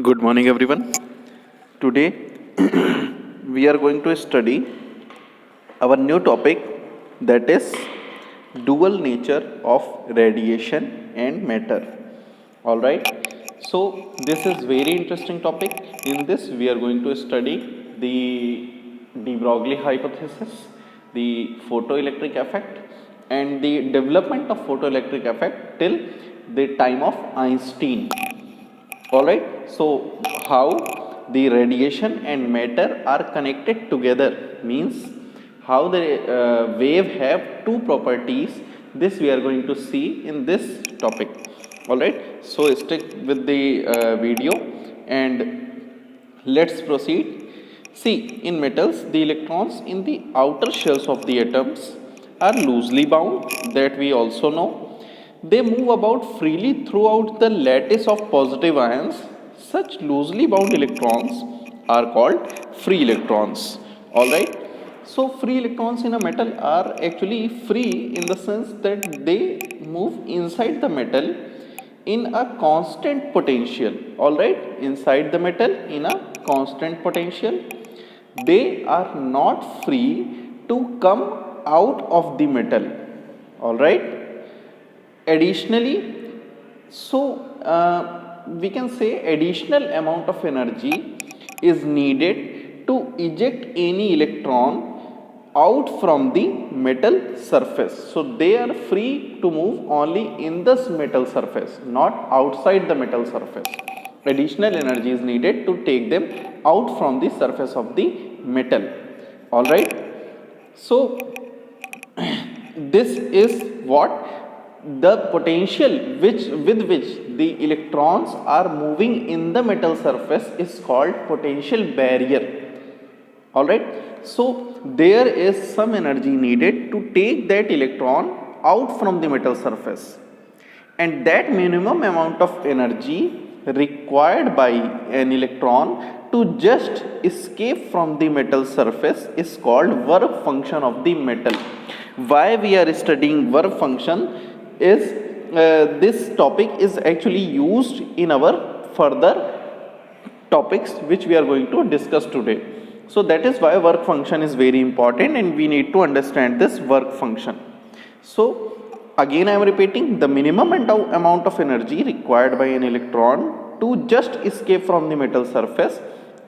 Good morning, everyone. Today we are going to study our new topic, that is dual nature of radiation and matter. All right. So this is very interesting topic. In this, we are going to study the de Broglie hypothesis, the photoelectric effect, and the development of photoelectric effect till the time of Einstein. Alright, so how the radiation and matter are connected together means how the wave have two properties. This we are going to see in this topic. Alright, so stick with the video and let's proceed. See, in metals, the electrons in the outer shells of the atoms are loosely bound, that we also know. They move about freely throughout the lattice of positive ions. Such loosely bound electrons are called free electrons. Alright. So free electrons in a metal are actually free in the sense that they move inside the metal in a constant potential. Alright. Inside the metal in a constant potential. They are not free to come out of the metal. Alright. Additionally, we can say additional amount of energy is needed to eject any electron out from the metal surface. So they are free to move only in this metal surface, not outside the metal surface. Additional energy is needed to take them out from the surface of the metal. Alright. So this is what the potential with which the electrons are moving in the metal surface is called potential barrier. Alright. So there is some energy needed to take that electron out from the metal surface, and that minimum amount of energy required by an electron to just escape from the metal surface is called work function of the metal. Why we are studying work function is this topic is actually used in our further topics which we are going to discuss today. So that is why work function is very important and we need to understand this work function. So again I am repeating, the minimum amount of energy required by an electron to just escape from the metal surface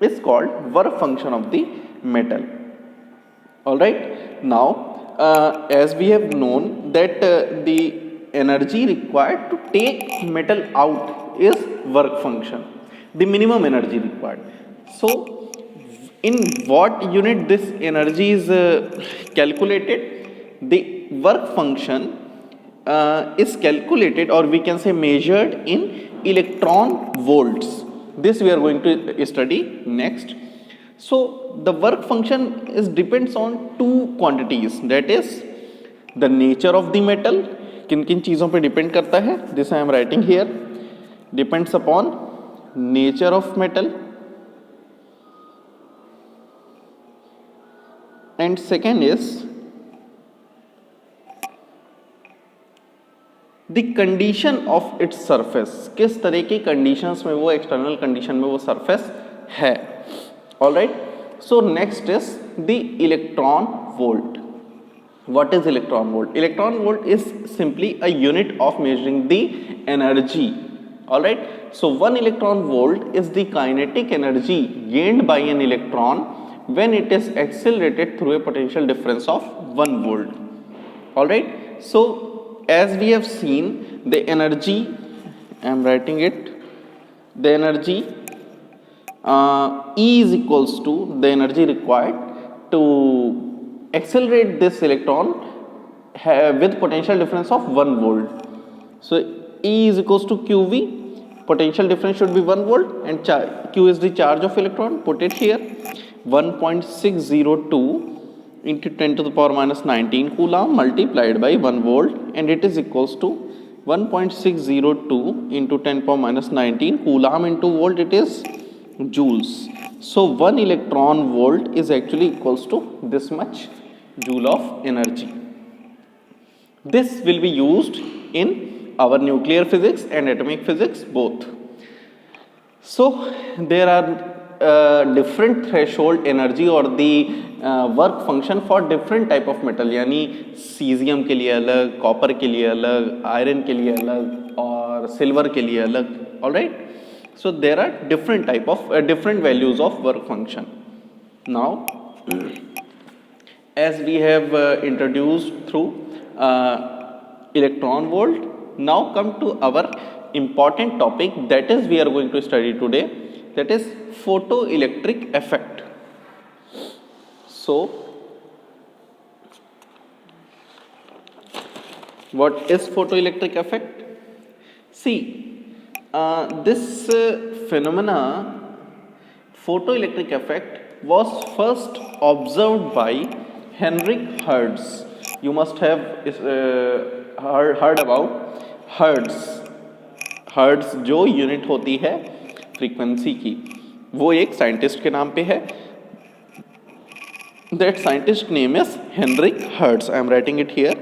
is called work function of the metal. Alright, now as we have known that the energy required to take metal out is work function, the minimum energy required. So in what unit this energy is calculated? The work function is calculated, or we can say measured, in electron volts. This we are going to study next. So the work function depends on two quantities, that is the nature of the metal. किन किन चीज़ों पे depend करता है? This I am writing here. Depends upon nature of metal, and second is the condition of its surface. किस तरह की conditions में वो, एक्सटर्नल कंडीशन में वो सरफेस है. Alright. So next is the electron volt. What is electron volt? Electron volt is simply a unit of measuring the energy. Alright. So 1 electron volt is the kinetic energy gained by an electron when it is accelerated through a potential difference of 1 volt. Alright. So as we have seen, the energy, I am writing it, the energy E is equals to the energy required to accelerate this electron with potential difference of 1 volt. So E is equals to QV, potential difference should be 1 volt, and Q is the charge of electron. Put it here, 1.602 into 10 to the power minus 19 coulomb multiplied by 1 volt, and it is equals to 1.602 into 10 power minus 19 coulomb into volt, it is joules. So 1 electron volt is actually equals to this much joule of energy. This will be used in our nuclear physics and atomic physics both. So there are different threshold energy or the work function for different type of metal, यानी caesium के लिए अलग, copper के लिए अलग, iron के लिए अलग और सिल्वर के लिए अलग. All right. So there are different type of different values of work function. Now as we have introduced through electron volt, now come to our important topic that is we are going to study today, that is photoelectric effect. So what is photoelectric effect? See, this phenomena, photoelectric effect, was first observed by Heinrich Hertz. You must have heard about Hertz. Hertz जो unit होती है frequency की, वो एक scientist के नाम पे है. That scientist name is Heinrich Hertz. I am writing it here.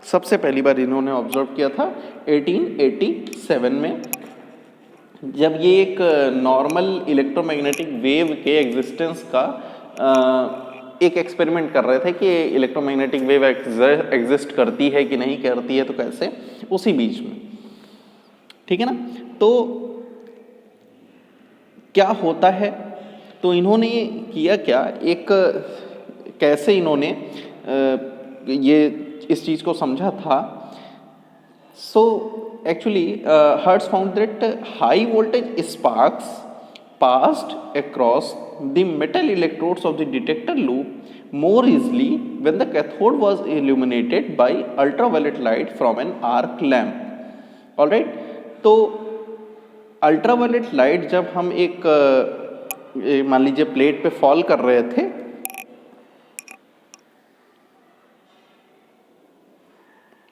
सबसे पहली बार इन्होंने ऑब्जर्व किया था 1887 में, जब ये एक नॉर्मल इलेक्ट्रोमैग्नेटिक वेव के एग्जिस्टेंस का एक एक्सपेरिमेंट कर रहे थे कि इलेक्ट्रोमैग्नेटिक वेव एग्जिस्ट करती है कि नहीं करती है, तो कैसे, उसी बीच में. ठीक है ना. तो क्या होता है, तो इन्होंने किया क्या, एक कैसे इन्होंने ये इस चीज़ को समझा था. So actually Hertz found that high voltage sparks passed across the metal electrodes of the detector loop more easily when the cathode was illuminated by ultraviolet light from an arc lamp. All right. तो ultraviolet light जब हम एक मान लीजिए plate पे fall कर रहे थे,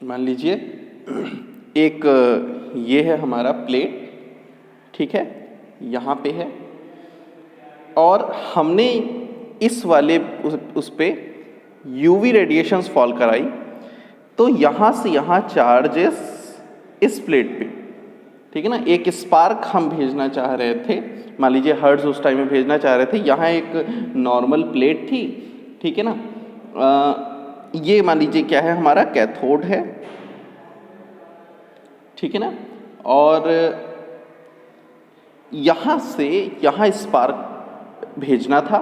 मान लीजिए एक ये है हमारा प्लेट, ठीक है, यहाँ पे है, और हमने इस वाले उस पे यूवी रेडिएशंस फॉल कराई, तो यहाँ से यहाँ चार्जेस इस प्लेट पे, ठीक है ना, एक स्पार्क हम भेजना चाह रहे थे. मान लीजिए हर्ट्ज उस टाइम में भेजना चाह रहे थे. यहाँ एक नॉर्मल प्लेट थी, ठीक है ना. ये मान लीजिए क्या है, हमारा कैथोड है, ठीक है ना, और यहाँ से यहाँ स्पार्क भेजना था.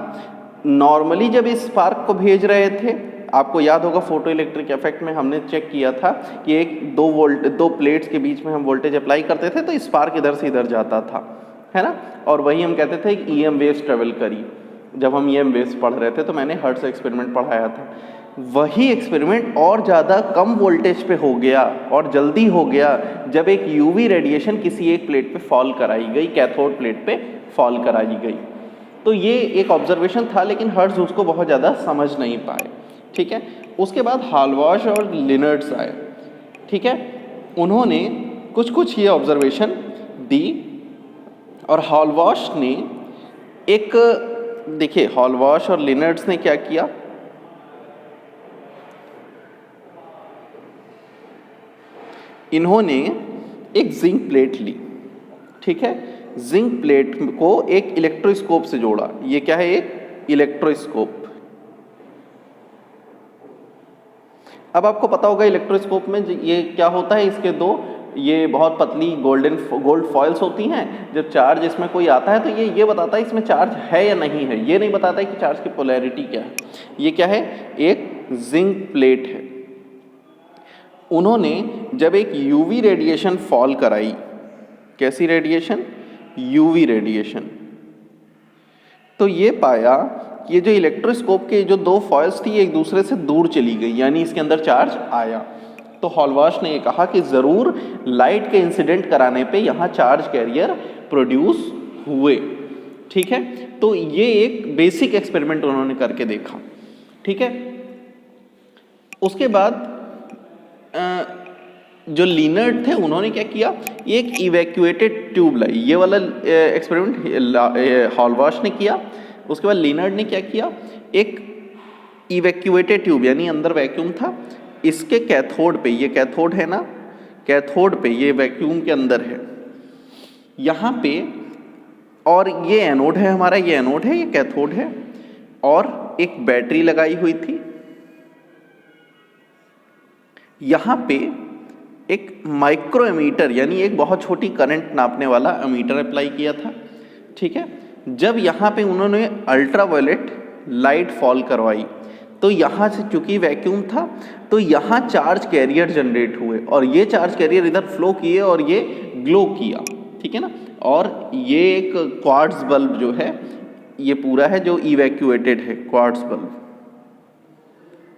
नॉर्मली जब इस स्पार्क को भेज रहे थे, आपको याद होगा फोटो इलेक्ट्रिक इफेक्ट में हमने चेक किया था कि एक दो प्लेट्स के बीच में हम वोल्टेज अप्लाई करते थे तो स्पार्क इधर से इधर जाता था, है ना, और वही हम कहते थे कि ईएम वेव्स ट्रेवल करी. जब हम ईएम वेव्स पढ़ रहे थे तो मैंने हर्ट्ज एक्सपेरिमेंट पढ़ाया था. वही एक्सपेरिमेंट और ज़्यादा कम वोल्टेज पे हो गया और जल्दी हो गया जब एक यूवी रेडिएशन किसी एक प्लेट पे फॉल कराई गई, कैथोड प्लेट पे फॉल कराई गई. तो ये एक ऑब्जर्वेशन था, लेकिन हर्ट्ज उसको बहुत ज़्यादा समझ नहीं पाए. ठीक है. उसके बाद हाल्वाश और लिनर्ड्स आए, ठीक है. उन्होंने कुछ ये ऑब्जर्वेशन दी, और हाल्वाश ने एक, देखिए हाल्वाश और लिनर्ड्स ने क्या किया, इन्होंने एक जिंक प्लेट ली, ठीक है. जिंक प्लेट को एक इलेक्ट्रोस्कोप से जोड़ा. ये क्या है, एक इलेक्ट्रोस्कोप. अब आपको पता होगा इलेक्ट्रोस्कोप में ये क्या होता है, इसके दो ये बहुत पतली गोल्ड फॉइल्स होती हैं. जब चार्ज इसमें कोई आता है तो ये बताता है इसमें चार्ज है या नहीं है, ये नहीं बताता है कि चार्ज की पोलैरिटी क्या है. ये क्या है, एक जिंक प्लेट है. उन्होंने जब एक यूवी रेडिएशन फॉल कराई, कैसी रेडिएशन, यूवी रेडिएशन, तो ये पाया कि ये जो इलेक्ट्रोस्कोप के जो दो फॉइल्स थी एक दूसरे से दूर चली गई, यानी इसके अंदर चार्ज आया. तो हॉलवाश ने ये कहा कि ज़रूर लाइट के इंसिडेंट कराने पे यहाँ चार्ज कैरियर प्रोड्यूस हुए. ठीक है. तो ये एक बेसिक एक्सपेरिमेंट उन्होंने करके देखा. ठीक है. उसके बाद जो लिनर्ड थे उन्होंने क्या किया, एक इवैक्यूएटेड ट्यूब लाई. ये वाला एक्सपेरिमेंट हॉलवाश ने किया. उसके बाद लिनर्ड ने क्या किया, एक इवैक्यूएटेड ट्यूब यानी अंदर वैक्यूम था, इसके कैथोड पे, ये कैथोड है ना, कैथोड पे ये वैक्यूम के अंदर है यहाँ पे, और ये एनोड है हमारा, ये एनोड है, ये कैथोड है, और एक बैटरी लगाई हुई थी। यहाँ पे एक माइक्रो एमीटर यानी एक बहुत छोटी करंट नापने वाला एमीटर अप्लाई किया था, ठीक है। जब यहाँ पे उन्होंने अल्ट्रावायलेट लाइट फॉल करवाई तो यहाँ से चूंकि वैक्यूम था तो यहाँ चार्ज कैरियर जनरेट हुए और ये चार्ज कैरियर इधर फ्लो किए और ये ग्लो किया, ठीक है ना। और ये एक क्वार्ट्ज बल्ब जो है ये पूरा है जो इवैक्यूएटेड है, क्वार्ट्ज बल्ब,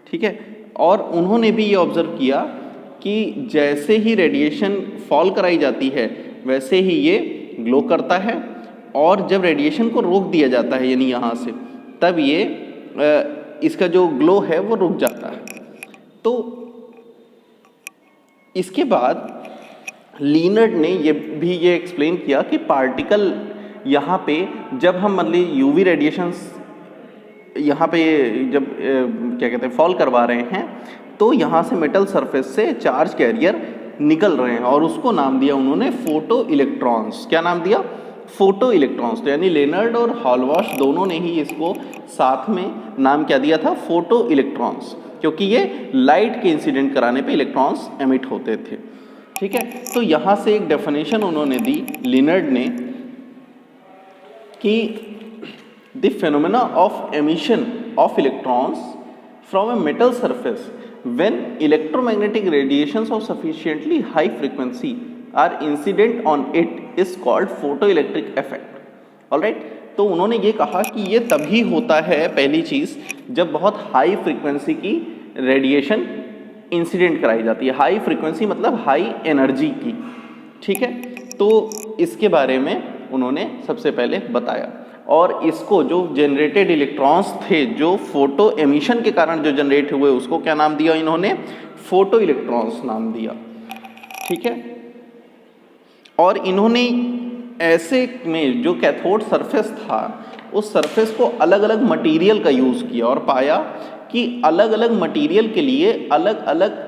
ठीक है। और उन्होंने भी ये ऑब्जर्व किया कि जैसे ही रेडिएशन फॉल कराई जाती है वैसे ही ये ग्लो करता है, और जब रेडिएशन को रोक दिया जाता है यानी यहाँ से, तब ये इसका जो ग्लो है वो रुक जाता है। तो इसके बाद लीनर्ड ने ये एक्सप्लेन किया कि पार्टिकल यहाँ पे जब हम मतलब यूवी रेडिएशंस यहाँ पे जब क्या कहते हैं फॉल करवा रहे हैं तो यहाँ से मेटल सरफेस से चार्ज कैरियर निकल रहे हैं और उसको नाम दिया उन्होंने फोटो इलेक्ट्रॉन्स। क्या नाम दिया? Photo electrons. तो यानी लेनर्ड और हॉलवॉश दोनों ने ही इसको साथ में नाम क्या दिया था? फोटो इलेक्ट्रॉन्स, क्योंकि ये लाइट के इंसिडेंट कराने पे इलेक्ट्रॉन्स एमिट होते थे, ठीक है। तो यहाँ से एक डेफिनेशन उन्होंने दी लिनर्ड ने कि the phenomena of emission of electrons from a metal surface when electromagnetic radiations of sufficiently high frequency are incident on it is called photoelectric effect. Alright, तो उन्होंने ये कहा कि ये तभी होता है, पहली चीज़, जब बहुत हाई फ्रीक्वेंसी की रेडिएशन इंसिडेंट कराई जाती है। हाई फ्रीक्वेंसी मतलब हाई एनर्जी की, ठीक है। तो इसके बारे में उन्होंने सबसे पहले बताया, और इसको जो जनरेटेड इलेक्ट्रॉन्स थे जो फोटो एमिशन के कारण जो जनरेट हुए उसको क्या नाम दिया इन्होंने? फोटो इलेक्ट्रॉन्स नाम दिया, ठीक है। और इन्होंने ऐसे में जो कैथोड सरफेस था उस सरफेस को अलग अलग मटेरियल का यूज़ किया और पाया कि अलग अलग मटेरियल के लिए अलग अलग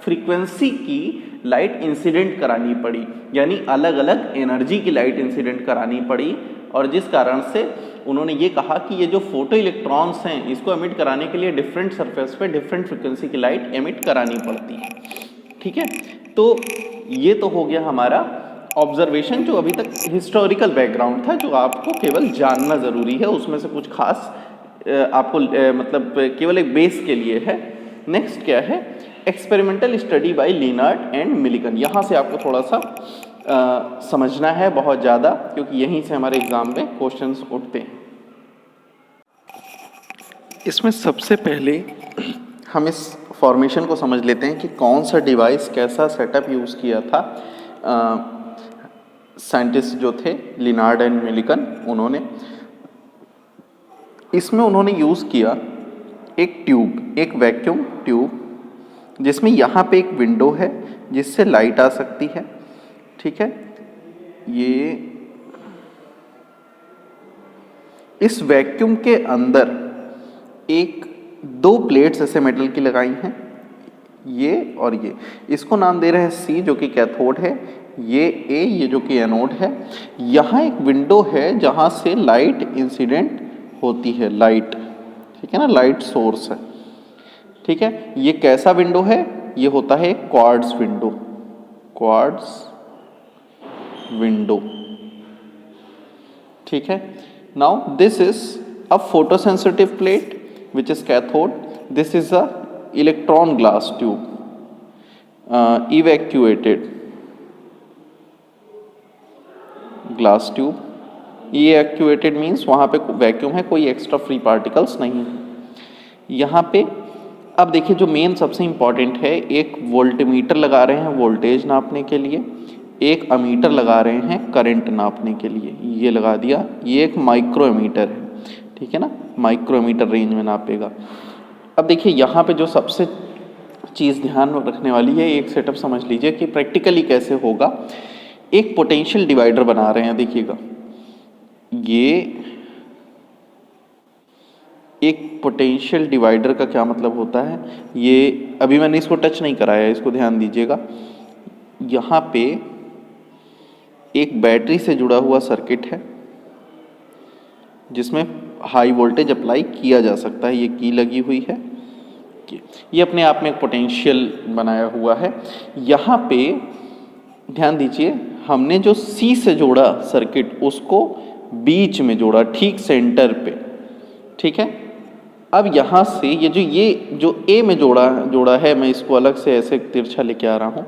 फ्रीक्वेंसी की लाइट इंसिडेंट करानी पड़ी, यानी अलग अलग एनर्जी की लाइट इंसिडेंट करानी पड़ी। और जिस कारण से उन्होंने ये कहा कि ये जो फोटो इलेक्ट्रॉन्स हैं इसको एमिट कराने के लिए डिफरेंट सरफेस पे डिफरेंट फ्रीक्वेंसी की लाइट एमिट करानी पड़ती है, ठीक है। तो ये तो हो गया हमारा ऑब्जर्वेशन जो अभी तक हिस्टोरिकल बैकग्राउंड था, जो आपको केवल जानना ज़रूरी है, उसमें से कुछ खास आपको मतलब केवल एक बेस के लिए है। नेक्स्ट क्या है? Experimental study bye Lenard and Millikan. यहाँ से आपको थोड़ा सा समझना है बहुत ज़्यादा, क्योंकि यहीं से हमारे एग्ज़ाम में क्वेश्चंस उठते हैं। इसमें सबसे पहले हम इस फॉर्मेशन को समझ लेते हैं कि कौन सा डिवाइस कैसा सेटअप यूज़ किया था साइंटिस्ट जो थे लिनार्ड एंड मिलिकन उन्होंने। इसमें उन्होंने यूज़ किया एक ट्यूब, एक वैक्यूम ट्यूब, जिसमें यहाँ पे एक विंडो है जिससे लाइट आ सकती है, ठीक है। ये इस वैक्यूम के अंदर एक दो प्लेट्स ऐसे मेटल की लगाई हैं, ये और ये, इसको नाम दे रहे हैं सी जो कि कैथोड है, ये ए ये जो कि एनोड है। यहाँ एक विंडो है जहाँ से लाइट इंसिडेंट होती है, लाइट, ठीक है ना, लाइट सोर्स है, ठीक है। ये कैसा विंडो है? ये होता है क्वार्ट्ज विंडो, क्वार्ट्ज विंडो, ठीक है। Now this is a photosensitive plate which is cathode. This is a electron glass tube, evacuated glass tube. evacuated means वहाँ पे वैक्यूम है, कोई एक्स्ट्रा फ्री पार्टिकल्स नहीं है यहाँ पे। अब देखिए जो मेन सबसे इम्पॉर्टेंट है, एक वोल्टमीटर लगा रहे हैं वोल्टेज नापने के लिए, एक अमीटर लगा रहे हैं करंट नापने के लिए, ये लगा दिया। ये एक माइक्रो एमीटर है, ठीक है ना, माइक्रो एमीटर रेंज में नापेगा। अब देखिए यहाँ पे जो सबसे चीज़ ध्यान रखने वाली है, एक सेटअप समझ लीजिए कि प्रैक्टिकली कैसे होगा। एक पोटेंशियल डिवाइडर बना रहे हैं, देखिएगा एक पोटेंशियल डिवाइडर का क्या मतलब होता है, ये अभी मैंने इसको टच नहीं कराया, इसको ध्यान दीजिएगा। यहाँ पे एक बैटरी से जुड़ा हुआ सर्किट है जिसमें हाई वोल्टेज अप्लाई किया जा सकता है, ये की लगी हुई है, ये अपने आप में एक पोटेंशियल बनाया हुआ है। यहाँ पे ध्यान दीजिए, हमने जो सी से जोड़ा सर्किट उसको बीच में जोड़ा, ठीक सेंटर पे, ठीक है। अब यहाँ से ये जो ए में जोड़ा है, मैं इसको अलग से ऐसे तिरछा लेके आ रहा हूँ,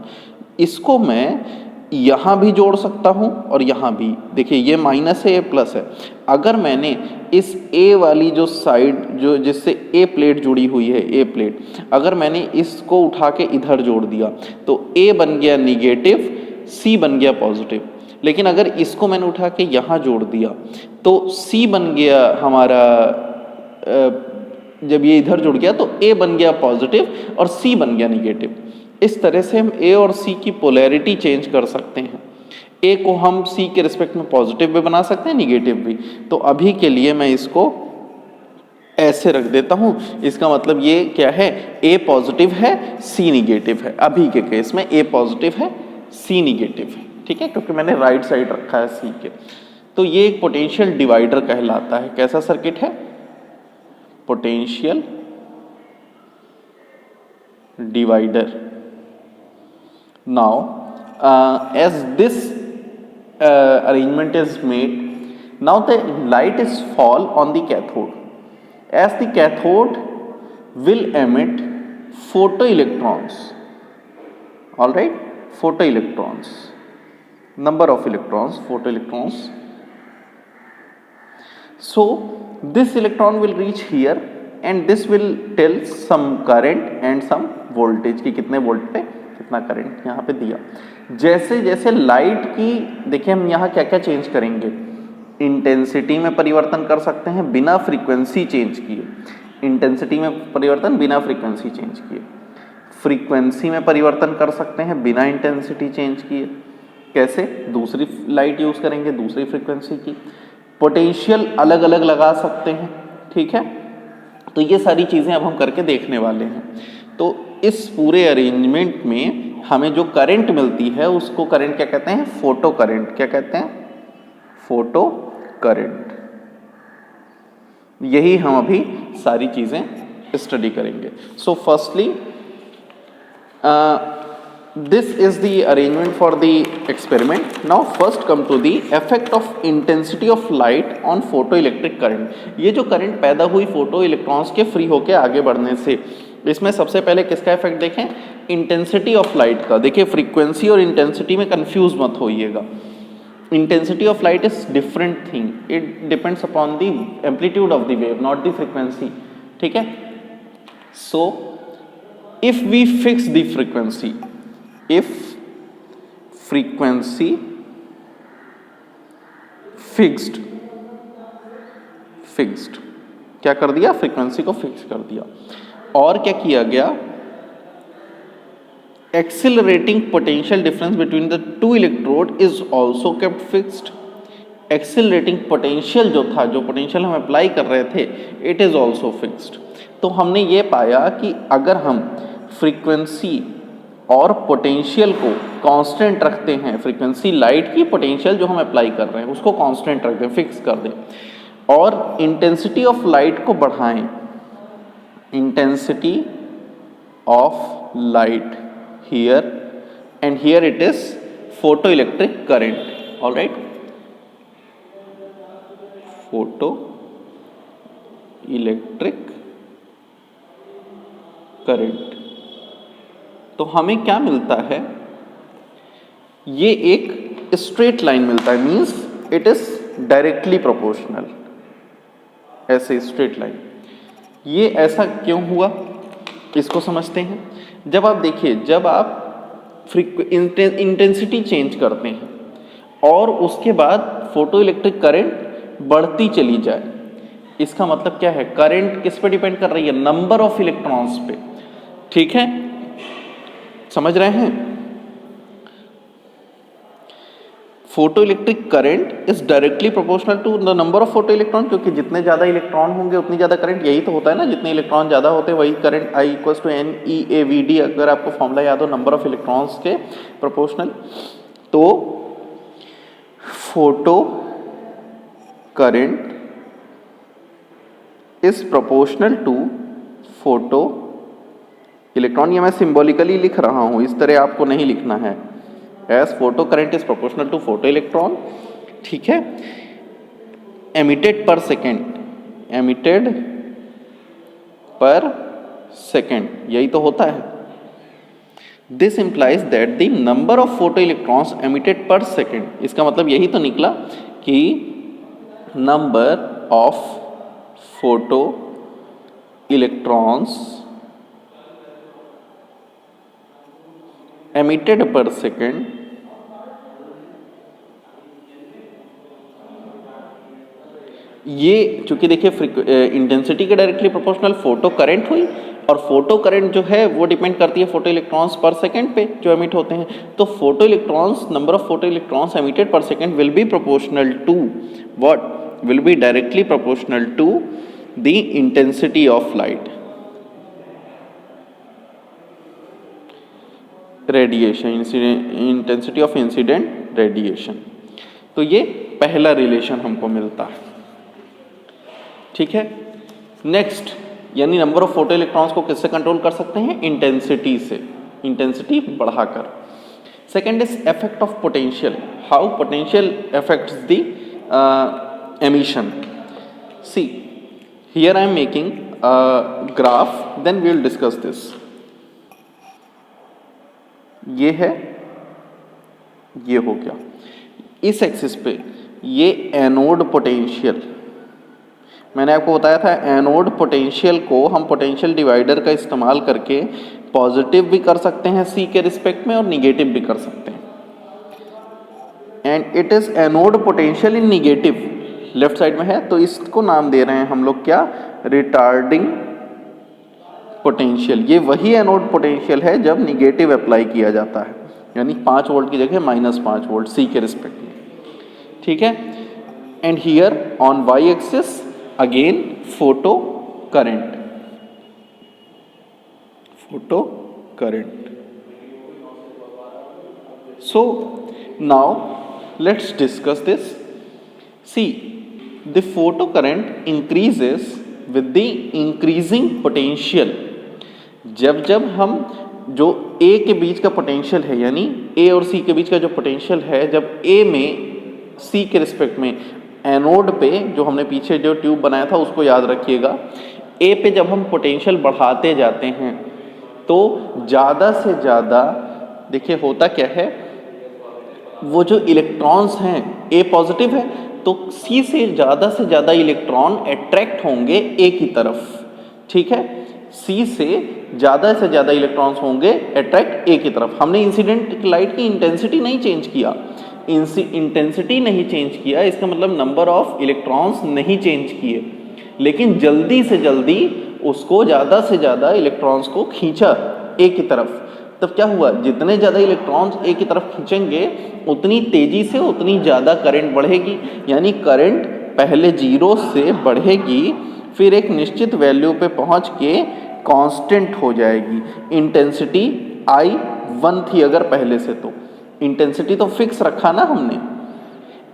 इसको मैं यहाँ भी जोड़ सकता हूँ और यहाँ भी। देखिए ये माइनस है, ये प्लस है। अगर मैंने इस ए वाली जो साइड जो जिससे ए प्लेट जुड़ी हुई है, ए प्लेट, अगर मैंने इसको उठा के इधर जोड़ दिया तो ए बन गया निगेटिव, सी बन गया पॉजिटिव। लेकिन अगर इसको मैंने उठा के यहाँ जोड़ दिया तो सी बन गया हमारा, जब ये इधर जुड़ गया तो ए बन गया पॉजिटिव और सी बन गया निगेटिव। इस तरह से हम ए और सी की पोलैरिटी चेंज कर सकते हैं। ए को हम सी के रिस्पेक्ट में पॉजिटिव भी बना सकते हैं, निगेटिव भी। तो अभी के लिए मैं इसको ऐसे रख देता हूं। इसका मतलब ये क्या है, ए पॉजिटिव है, सी निगेटिव है। अभी के केस में ए पॉजिटिव है, सी निगेटिव है, ठीक है, क्योंकि मैंने राइट साइड रखा है सी के। तो ये एक पोटेंशियल डिवाइडर कहलाता है। कैसा सर्किट है, potential divider. Now, as this arrangement is made, now the light is fall on the cathode. As the cathode will emit photoelectrons. All right, photoelectrons. Number of electrons, photoelectrons. So this electron will reach here, and this will tell some current and some voltage कि कितने volt पे कितना current यहाँ पे दिया। जैसे जैसे light की, देखिए हम यहाँ क्या क्या चेंज करेंगे, इंटेंसिटी में परिवर्तन कर सकते हैं बिना फ्रीक्वेंसी चेंज किए, इंटेंसिटी में परिवर्तन बिना फ्रीक्वेंसी चेंज किए। फ्रीक्वेंसी में परिवर्तन कर सकते हैं बिना इंटेंसिटी चेंज किए। कैसे, दूसरी लाइट यूज करेंगे दूसरी फ्रीक्वेंसी की। पोटेंशियल अलग अलग लगा सकते हैं, ठीक है। तो ये सारी चीजें अब हम करके देखने वाले हैं। तो इस पूरे अरेंजमेंट में हमें जो करंट मिलती है उसको करंट क्या कहते हैं, फोटो करंट। क्या कहते हैं, फोटो करंट। यही हम अभी सारी चीजें स्टडी करेंगे। So firstly this is the arrangement for the experiment. Now first come to the effect of intensity of light on photo electric current. ये जो करंट पैदा हुई फोटो इलेक्ट्रॉन्स के फ्री होके आगे बढ़ने से, इसमें सबसे पहले किसका इफेक्ट देखें, इंटेंसिटी ऑफ लाइट का। देखिए फ्रीक्वेंसी और इंटेंसिटी में कंफ्यूज मत होइएगा। Intensity of light is different thing, it depends upon the amplitude of the wave, not the frequency, ठीक है। So if we fix the frequency, if frequency fixed, क्या कर दिया, फ्रीक्वेंसी को फिक्स कर दिया। और क्या किया गया, accelerating potential difference between the two electrode is also kept fixed. Accelerating potential जो था, जो पोटेंशियल हम अप्लाई कर रहे थे, इट इज ऑल्सो फिक्स्ड। तो हमने ये पाया कि अगर हम फ्रीक्वेंसी और पोटेंशियल को कांस्टेंट रखते हैं, फ्रीक्वेंसी लाइट की, पोटेंशियल जो हम अप्लाई कर रहे हैं उसको कांस्टेंट रख दें, फिक्स कर दें, और इंटेंसिटी ऑफ लाइट को बढ़ाएं, intensity of light here, and here it is photoelectric current. All right, photoelectric current। तो हमें क्या मिलता है, ये एक स्ट्रेट लाइन मिलता है, means it is directly proportional, ऐसे स्ट्रेट लाइन। ये ऐसा क्यों हुआ, इसको समझते हैं। जब आप देखिए, जब आप इंटेंसिटी चेंज करते हैं और उसके बाद फोटो इलेक्ट्रिक करंट बढ़ती चली जाए, इसका मतलब क्या है, करंट किस पे डिपेंड कर रही है, नंबर ऑफ इलेक्ट्रॉन्स पे, ठीक है, समझ रहे हैं। Photo electric current is directly proportional to the number of photo electron, क्योंकि जितने ज़्यादा इलेक्ट्रॉन होंगे उतनी ज़्यादा करंट, यही तो होता है ना, जितने इलेक्ट्रॉन ज़्यादा होते हैं वही current, I equals to NeAVD, अगर आपको फॉर्मूला याद हो नंबर ऑफ इलेक्ट्रॉन्स के प्रोपोर्शनल। तो photo current is proportional to photo electron, ये मैं सिंबॉलिकली लिख रहा हूं, इस तरह आपको नहीं लिखना है, as photo current is proportional to photo electron, ठीक है, एमिटेड पर सेकेंड, एमिटेड पर सेकेंड, यही तो होता है। This implies that the number of photo electrons emitted पर सेकेंड, इसका मतलब यही तो निकला कि number of photo electrons emitted पर सेकेंड ये चूंकि देखिए इंटेंसिटी के डायरेक्टली प्रोपोर्शनल फोटो करंट हुई, और फोटो करंट जो है वो डिपेंड करती है फोटो इलेक्ट्रॉन्स पर सेकंड पे जो एमिट होते हैं। तो photo electrons, number of photo electrons emitted per second will be proportional to what, will be directly proportional to the intensity of light radiation, intensity of incident radiation. तो ये पहला relation हमको मिलता है, ठीक है। नेक्स्ट, यानी नंबर ऑफ फोटो इलेक्ट्रॉन्स को किससे कंट्रोल कर सकते हैं, इंटेंसिटी से, इंटेंसिटी बढ़ाकर। Second is effect of potential, how potential affects the emission. See here I am making graph, then we will discuss this. ये है, ये हो गया, इस एक्सिस पे ये एनोड पोटेंशियल, मैंने आपको बताया था एनोड पोटेंशियल को हम पोटेंशियल डिवाइडर का इस्तेमाल करके पॉजिटिव भी कर सकते हैं C के रिस्पेक्ट में और निगेटिव भी कर सकते हैं, and it is anode potential in negative, left side में है, तो इसको नाम दे रहे हैं हम लोग क्या, रिटार्डिंग पोटेंशियल। ये वही एनोड पोटेंशियल है जब निगेटिव अप्लाई किया जाता है, यानी 5 वोल्ट की जगह -5 वोल्ट C के रिस्पेक्ट में, ठीक है। And here on Y axis again photo current, photo current. So now let's discuss this. See the photo current increases with the increasing potential. जब जब हम जो A के बीच का पोटेंशियल है, यानी A और C के बीच का जो पोटेंशियल है, जब A में C के रिस्पेक्ट में एनोड पे जो हमने पीछे जो ट्यूब बनाया था उसको याद रखिएगा, A पे जब हम पोटेंशियल बढ़ाते जाते हैं तो ज़्यादा से ज़्यादा, देखिए होता क्या है, वो जो इलेक्ट्रॉन्स हैं A पॉजिटिव है तो C से ज़्यादा इलेक्ट्रॉन अट्रैक्ट होंगे A की तरफ, ठीक है। C से ज़्यादा इलेक्ट्रॉन्स होंगे अट्रैक्ट A की तरफ। हमने इंसिडेंट लाइट की इंटेंसिटी नहीं चेंज किया, इंटेंसिटी नहीं चेंज किया, इसका मतलब नंबर ऑफ इलेक्ट्रॉन्स नहीं चेंज किए, लेकिन जल्दी से जल्दी उसको ज़्यादा से ज़्यादा इलेक्ट्रॉन्स को खींचा A की तरफ। तब क्या हुआ, जितने ज़्यादा इलेक्ट्रॉन्स A की तरफ खींचेंगे उतनी तेज़ी से उतनी ज़्यादा करंट बढ़ेगी, यानी करंट पहले 0 से बढ़ेगी, फिर एक निश्चित वैल्यू पे पहुंच के कांस्टेंट हो जाएगी। इंटेंसिटी I1 थी अगर पहले से, तो इंटेंसिटी तो फिक्स रखा ना हमने।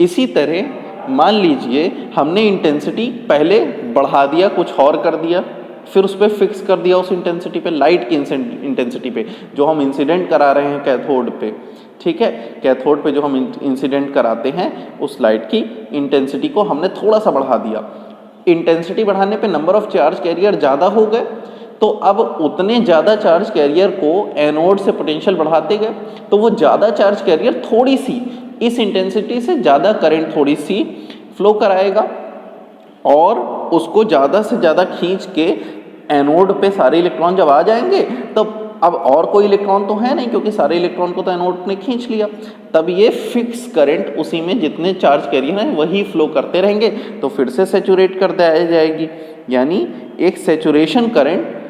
इसी तरह मान लीजिए हमने इंटेंसिटी पहले बढ़ा दिया, कुछ और कर दिया, फिर उस पर फिक्स कर दिया उस इंटेंसिटी पे, लाइट की इंटेंसिटी पे जो हम इंसिडेंट करा रहे हैं कैथोड पे, ठीक है। कैथोड पे जो हम इंसिडेंट कराते हैं उस लाइट की इंटेंसिटी को हमने थोड़ा सा बढ़ा दिया। इंटेंसिटी बढ़ाने पे नंबर ऑफ चार्ज कैरियर ज़्यादा हो गए, तो अब उतने ज़्यादा चार्ज कैरियर को एनोड से पोटेंशियल बढ़ाते गए, तो वो ज़्यादा चार्ज कैरियर थोड़ी सी इस इंटेंसिटी से ज़्यादा करंट थोड़ी सी फ्लो कराएगा और उसको ज़्यादा से ज़्यादा खींच के एनोड पे सारे इलेक्ट्रॉन जब आ जाएंगे तब अब और कोई इलेक्ट्रॉन तो है नहीं, क्योंकि सारे इलेक्ट्रॉन को तो एनोड ने खींच लिया, तब ये फिक्स करंट उसी में जितने चार्ज कैरियर हैं वही फ्लो करते रहेंगे, तो फिर से सैचुरेट कर दी जाएगी, यानी एक सैचुरेशन करंट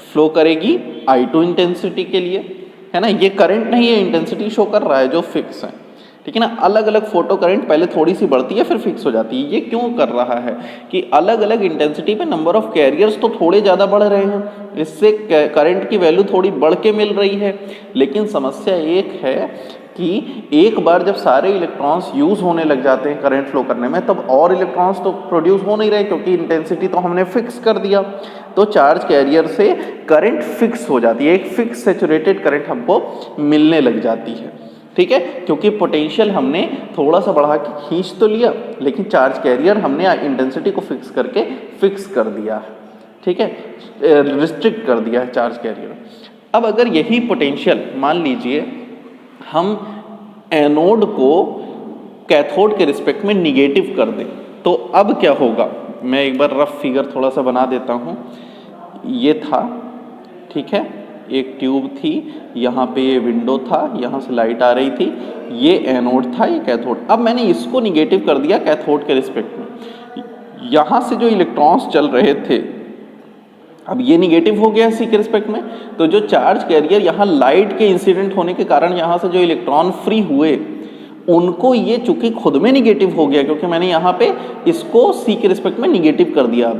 फ्लो करेगी I2 इंटेंसिटी के लिए, है ना। ये करंट नहीं है, इंटेंसिटी शो कर रहा है जो फिक्स है, ठीक है ना। अलग अलग फोटो करंट पहले थोड़ी सी बढ़ती है फिर फिक्स हो जाती है। ये क्यों कर रहा है कि अलग अलग इंटेंसिटी पे नंबर ऑफ कैरियर्स तो थोड़े ज़्यादा बढ़ रहे हैं, इससे करंट की वैल्यू थोड़ी बढ़ के मिल रही है। लेकिन समस्या एक है कि एक बार जब सारे इलेक्ट्रॉन्स यूज़ होने लग जाते हैं करंट फ्लो करने में, तब और इलेक्ट्रॉन्स तो प्रोड्यूस हो नहीं रहे क्योंकि इंटेंसिटी तो हमने फिक्स कर दिया। तो चार्ज कैरियर से करंट फिक्स हो जाती है, एक फिक्स सैचुरेटेड करंट हमको मिलने लग जाती है। ठीक है, क्योंकि पोटेंशियल हमने थोड़ा सा बढ़ा के खींच तो लिया, लेकिन चार्ज कैरियर हमने इंटेंसिटी को फिक्स करके फिक्स कर दिया है। ठीक है, रिस्ट्रिक्ट कर दिया है चार्ज कैरियर। अब अगर यही पोटेंशियल मान लीजिए हम एनोड को कैथोड के रिस्पेक्ट में निगेटिव कर दें, तो अब क्या होगा। मैं एक बार रफ फिगर थोड़ा सा बना देता हूँ। ये था, ठीक है, एक ट्यूब थी, यहाँ पे ये विंडो था, यहाँ से लाइट आ रही थी, ये एनोड था, ये कैथोड। अब मैंने इसको निगेटिव कर दिया कैथोड के रिस्पेक्ट में। यहाँ से जो इलेक्ट्रॉन्स चल रहे थे, अब ये निगेटिव हो गया इसी के रिस्पेक्ट में, तो जो चार्ज कैरियर यहाँ लाइट के इंसिडेंट होने के कारण यहाँ से जो इलेक्ट्रॉन फ्री हुए, उनको ये चूंकि खुद में निगेटिव हो गया क्योंकि मैंने यहाँ पे इसको सी के रिस्पेक्ट में निगेटिव कर दिया,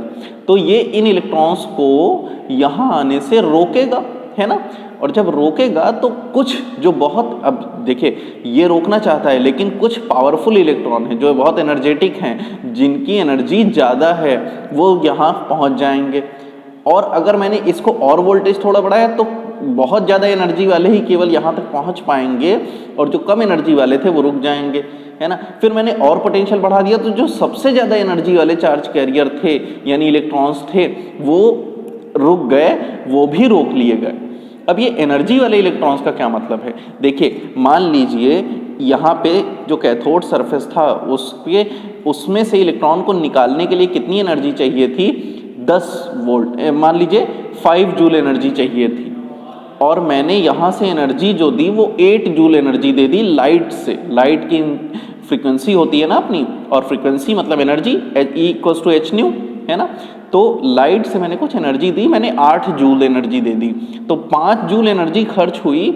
तो ये इन इलेक्ट्रॉन्स को यहाँ आने से रोकेगा, है ना। और जब रोकेगा तो कुछ जो बहुत, अब देखिए ये रोकना चाहता है, लेकिन कुछ पावरफुल इलेक्ट्रॉन हैं जो बहुत एनर्जेटिक हैं, जिनकी एनर्जी ज़्यादा है, वो यहाँ पहुँच जाएंगे। और अगर मैंने इसको और वोल्टेज थोड़ा बढ़ाया तो बहुत ज़्यादा एनर्जी वाले ही केवल यहाँ तक पहुँच पाएंगे और जो कम एनर्जी वाले थे वो रुक जाएंगे, है ना। फिर मैंने और पोटेंशियल बढ़ा दिया तो जो सबसे ज़्यादा एनर्जी वाले चार्ज कैरियर थे यानी इलेक्ट्रॉन्स थे वो रुक गए, वो भी रोक लिए गए। अब ये एनर्जी वाले इलेक्ट्रॉन्स का क्या मतलब है, देखिए मान लीजिए यहाँ पे जो कैथोड सरफेस था उसमें से इलेक्ट्रॉन को निकालने के लिए कितनी एनर्जी चाहिए थी, 10 वोल्ट, मान लीजिए 5 जूल एनर्जी चाहिए थी, और मैंने यहाँ से एनर्जी जो दी वो 8 जूल एनर्जी दे दी लाइट से। लाइट की फ्रीक्वेंसी होती है ना अपनी, और फ्रीक्वेंसी मतलब एनर्जी, E=h न्यू, है ना। तो लाइट से मैंने कुछ एनर्जी दी, मैंने 8 जूल एनर्जी दे दी, तो 5 जूल एनर्जी खर्च हुई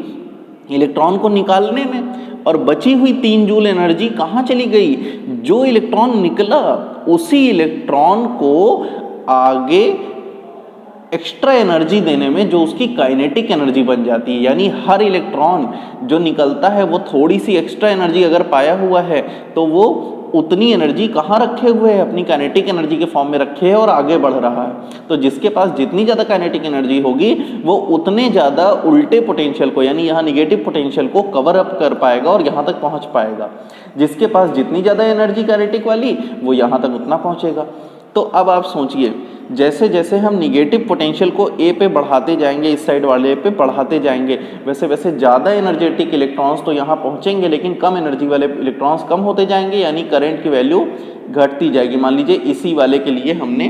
इलेक्ट्रॉन को निकालने में, और बची हुई 3 जूल एनर्जी कहाँ चली गई, जो इलेक्ट्रॉन निकला उसी इलेक्ट्रॉन को आगे एक्स्ट्रा एनर्जी देने में, जो उसकी काइनेटिक एनर्जी बन जाती है। यानी हर इलेक्ट्रॉन जो निकलता है वो थोड़ी सी एक्स्ट्रा एनर्जी अगर पाया हुआ है तो वो उतनी एनर्जी कहाँ रखे हुए है, अपनी काइनेटिक एनर्जी के फॉर्म में रखे है और आगे बढ़ रहा है। तो जिसके पास जितनी ज़्यादा काइनेटिक एनर्जी होगी वो उतने ज़्यादा उल्टे पोटेंशियल को, यानी यहाँ निगेटिव पोटेंशियल को कवर अप कर पाएगा और यहाँ तक पहुँच पाएगा। जिसके पास जितनी ज़्यादा एनर्जी काइनेटिक वाली, वो यहाँ तक उतना पहुँचेगा। तो अब आप सोचिए, जैसे जैसे हम निगेटिव पोटेंशियल को ए पे बढ़ाते जाएंगे, इस साइड वाले पे बढ़ाते जाएंगे, वैसे वैसे ज़्यादा एनर्जेटिक इलेक्ट्रॉन्स तो यहाँ पहुँचेंगे, लेकिन कम एनर्जी वाले इलेक्ट्रॉन्स कम होते जाएंगे, यानी करंट की वैल्यू घटती जाएगी। मान लीजिए इसी वाले के लिए हमने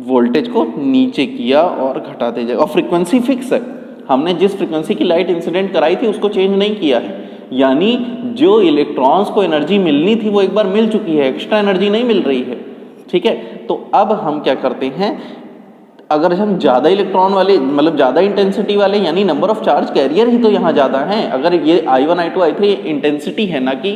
वोल्टेज को नीचे किया और घटाते जाएगा, और फ्रिक्वेंसी फिक्स है, हमने जिस फ्रिक्वेंसी की लाइट इंसिडेंट कराई थी उसको चेंज नहीं किया है। यानी जो इलेक्ट्रॉन्स को एनर्जी मिलनी थी वो एक बार मिल चुकी है, एक्स्ट्रा एनर्जी नहीं मिल रही है। ठीक है, तो अब हम क्या करते हैं, अगर हम ज़्यादा इलेक्ट्रॉन वाले, मतलब ज़्यादा इंटेंसिटी वाले, यानी नंबर ऑफ चार्ज कैरियर ही तो यहाँ ज़्यादा हैं। अगर ये I1 I2 I3 इंटेंसिटी है ना कि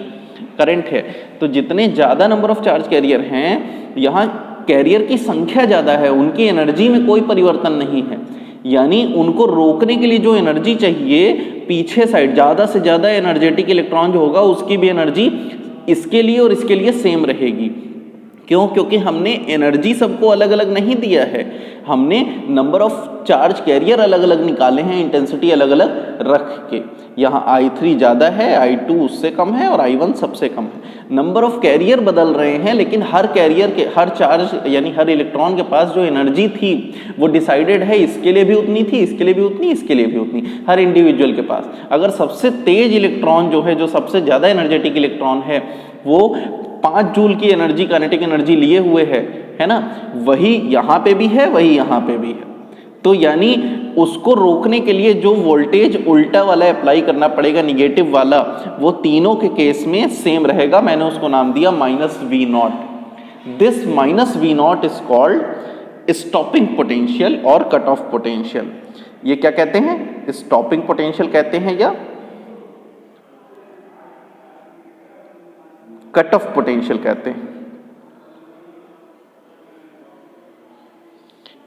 करंट है, तो जितने ज़्यादा नंबर ऑफ चार्ज कैरियर हैं, यहाँ कैरियर की संख्या ज़्यादा है, उनकी एनर्जी में कोई परिवर्तन नहीं है। यानी उनको रोकने के लिए जो एनर्जी चाहिए, पीछे साइड ज़्यादा से ज़्यादा एनर्जेटिक इलेक्ट्रॉन जो होगा उसकी भी एनर्जी इसके लिए और इसके लिए सेम रहेगी। क्यों? क्योंकि हमने एनर्जी सबको अलग अलग नहीं दिया है, हमने नंबर ऑफ चार्ज कैरियर अलग अलग निकाले हैं, इंटेंसिटी अलग अलग रख के। यहाँ I3 ज़्यादा है, I2 उससे कम है और I1 सबसे कम है। नंबर ऑफ कैरियर बदल रहे हैं, लेकिन हर कैरियर के, हर चार्ज यानी हर इलेक्ट्रॉन के पास जो एनर्जी थी वो डिसाइडेड है, इसके लिए भी उतनी थी, इसके लिए भी उतनी, इसके लिए भी उतनी, हर इंडिविजुअल के पास। अगर सबसे तेज इलेक्ट्रॉन जो है, जो सबसे ज़्यादा एनर्जेटिक इलेक्ट्रॉन है, वो 5 जूल की एनर्जी, काइनेटिक एनर्जी लिए हुए है ना, वही यहाँ पे भी है, वही यहाँ पे भी है। तो यानी उसको रोकने के लिए जो वोल्टेज उल्टा वाला अप्लाई करना पड़ेगा, निगेटिव वाला, वो तीनों के केस में सेम रहेगा। मैंने उसको नाम दिया -V0। This -V0 is called stopping potential और कट ऑफ पोटेंशियल। ये क्या कहते हैं? स्टॉपिंग पोटेंशियल कहते हैं या कट ऑफ पोटेंशियल कहते हैं।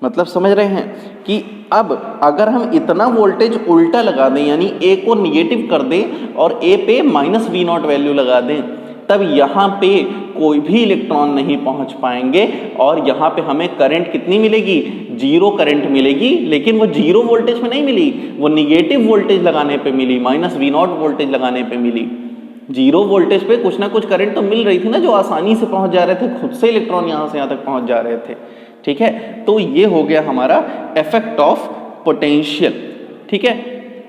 मतलब समझ रहे हैं कि अब अगर हम इतना वोल्टेज उल्टा लगा दें, यानी ए को निगेटिव कर दें और ए पे माइनस वी नॉट वैल्यू लगा दें, तब यहाँ पे कोई भी इलेक्ट्रॉन नहीं पहुंच पाएंगे और यहाँ पे हमें करंट कितनी मिलेगी, जीरो करंट मिलेगी। लेकिन वो जीरो वोल्टेज पे नहीं मिली, वो निगेटिव वोल्टेज लगाने पे मिली, माइनस वी नॉट वोल्टेज लगाने पे मिली। जीरो वोल्टेज पे कुछ ना कुछ करंट तो मिल रही थी ना, जो आसानी से पहुंच जा रहे थे, खुद से इलेक्ट्रॉन यहाँ से यहाँ तक पहुंच जा रहे थे। ठीक है, तो ये हो गया हमारा इफेक्ट ऑफ पोटेंशियल। ठीक है,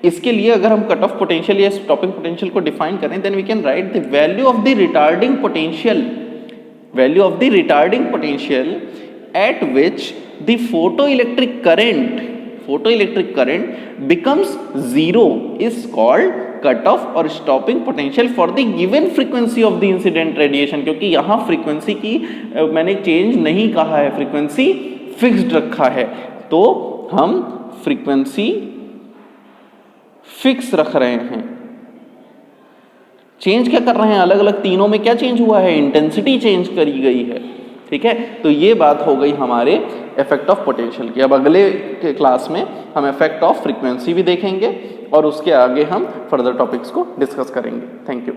इसके लिए अगर हम कट ऑफ पोटेंशियल या स्टॉपिंग पोटेंशियल को डिफाइन करें, then we can write the value of the retarding potential, value of the retarding potential at which the photoelectric current becomes zero is called cut off और stopping potential for the given frequency of the incident radiation. क्योंकि यहाँ frequency की मैंने change नहीं कहा है, frequency fixed रखा है, तो हम फ्रीक्वेंसी फिक्स रख रहे हैं। चेंज क्या कर रहे हैं, अलग अलग तीनों में क्या चेंज हुआ है, इंटेंसिटी चेंज करी गई है। ठीक है, तो ये बात हो गई हमारे इफेक्ट ऑफ पोटेंशियल की। अब अगले के क्लास में हम इफेक्ट ऑफ फ्रीक्वेंसी भी देखेंगे और उसके आगे हम फर्दर टॉपिक्स को डिस्कस करेंगे। Thank you.